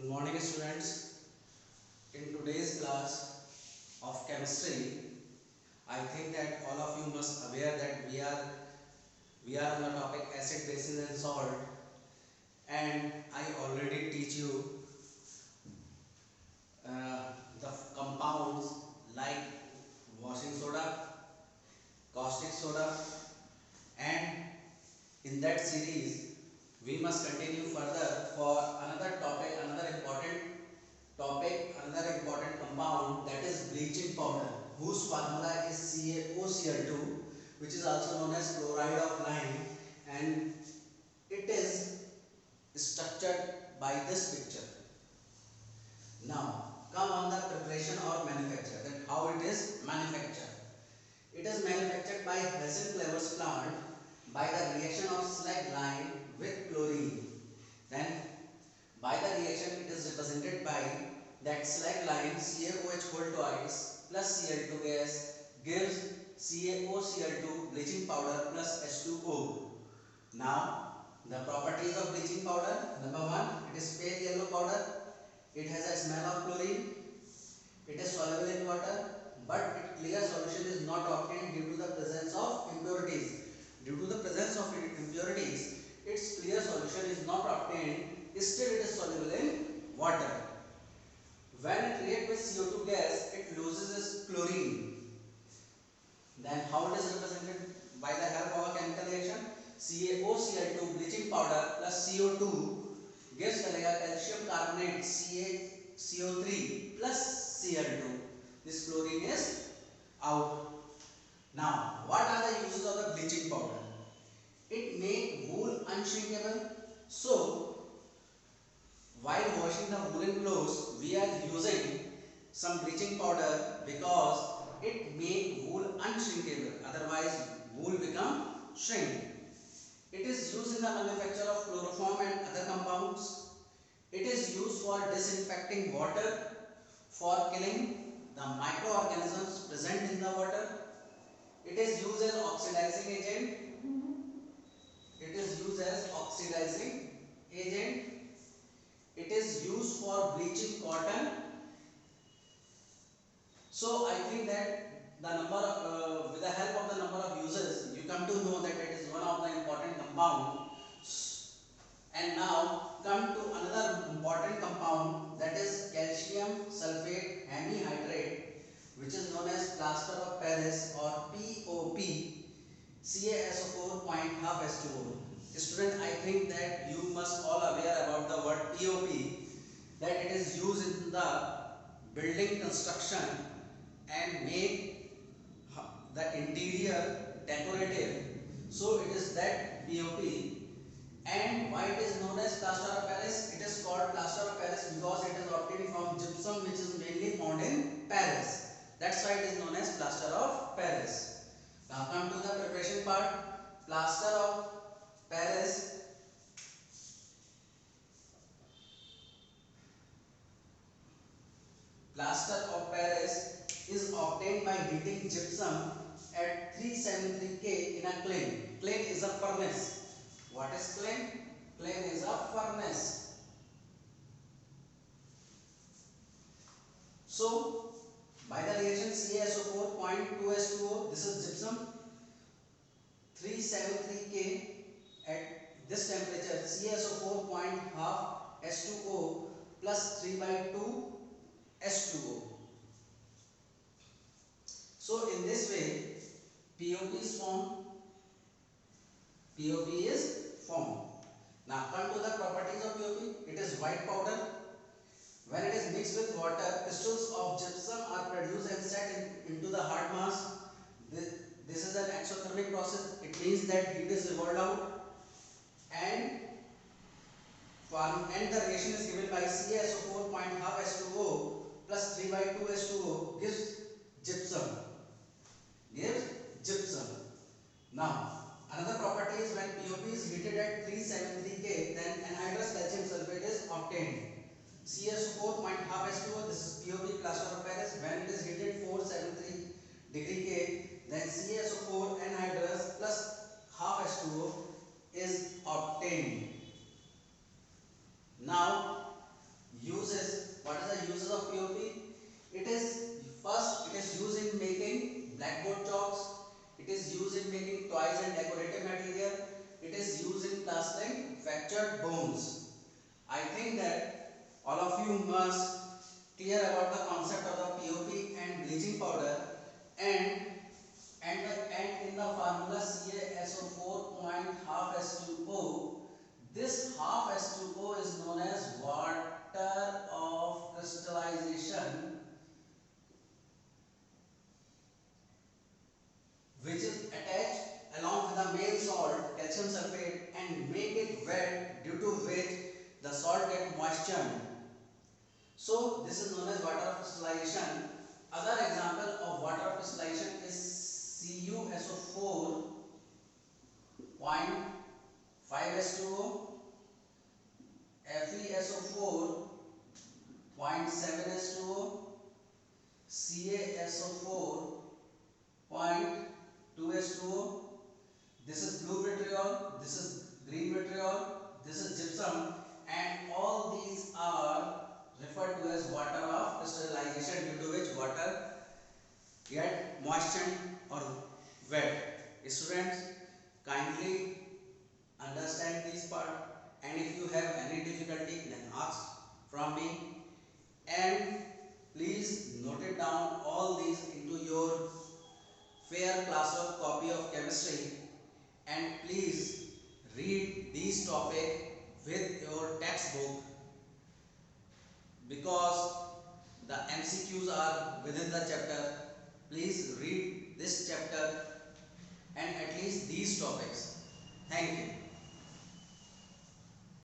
morning students. In today's class of chemistry, I think that all of you must aware that we are on the topic acid, bases and salt, and I already teach you the compounds like washing soda, caustic soda, and in that series we must continue further for another topic, another important compound, that is bleaching powder, whose formula is CaOCl2, which is also known as chloride of lime, and it is structured by this picture. Now come on the preparation or manufacture, that how it is manufactured. It is manufactured by Hazen-Clever's plant by the reaction of slag lime with chlorine. Then by the reaction it is represented by that slag lime CaOH whole twice plus Cl2 gas gives CaOCl2 bleaching powder plus H2O. Now the properties of bleaching powder: number 1, it is pale yellow powder, it has a smell of chlorine, it is soluble in water, but its clear solution is not obtained due to the presence of impurities. Due to the presence of impurities, its clear solution is not obtained, still it is soluble in water. When it reacts with CO2 gas, it loses its chlorine. Then how it is represented? By the help of a chemical reaction, CaOCl2 bleaching powder plus CO2 gives calcium carbonate CaCO3 plus Cl2. This chlorine is out. Now, what are the uses of the bleaching powder? It makes wool unshrinkable. So, while washing the woolen clothes, we are using some bleaching powder because it makes wool unshrinkable. Otherwise, wool become shrink. It is used in the manufacture of chloroform and other compounds. It is used for disinfecting water, for killing the microorganisms present in the water. It is used as oxidizing agent. It is used as oxidizing agent. It is used for bleaching cotton. So I think that with the help of the number of uses, you come to know that it is one of the important compound. And now come to another important compound, that is calcium sulfate hemihydrate, which is known as plaster of Paris or POP, CaSO4 0.half H2O. Student, I think that you must all aware about the word POP, that it is used in the building construction and make the interior decorative. So it is that POP. And why it is known as plaster of Paris? It is called plaster of Paris because it is obtained from gypsum, which is mainly found in Paris. That's why it is known as plaster of Paris. Now come to the preparation part. Plaster of Paris is obtained by heating gypsum at 373 K in a kiln. Kiln is a furnace. What is kiln? Kiln is a furnace. So, by the reaction CaSO4 0.2 H2O, this is gypsum, 373 K at this temperature, CaSO4 0.half H2O plus 3/2 H2O. So, in this way, POP is formed. POP is formed. Now come to the properties of POP. It is white powder. When it is mixed with water, crystals of gypsum are produced and set into the hard mass. This is an exothermic process. It means that heat is revolved out, and the reaction is given by CaSO4 0.half H2O plus 3/2 H2O gives gypsum. Now another property is when POP is heated at 373 K, then anhydrous calcium sulfate is obtained. CaSO4 0.half H2O, this is POP, plaster of Paris. When it is heated 473 degree K, then CaSO4 anhydrous plus half H2O is obtained. Now use textured bones. I think that all of you must clear about the concept of the POP and bleaching powder, and in the formula CaSO4 point half H2O. This half H2O is known as water of crystallization, which is attached along with the main salt calcium sulfate and make it wet, due to which the salt get moistened. So this is known as water of crystallization. Other example of water of crystallization is CuSO4 point 5H2O, FeSO4 0.7H2O, CaSO4 0.2H2O. This is blue vitriol, this is green vitriol, this is gypsum, and all these are referred to as water of crystallization, due to which water get moistened or wet. Students, kindly understand this part, and if you have any difficulty then ask from me, and please note it down all these into your fair classwork copy of chemistry, and please read these topics with your textbook, because the MCQs are within the chapter. Please read this chapter and at least these topics. Thank you.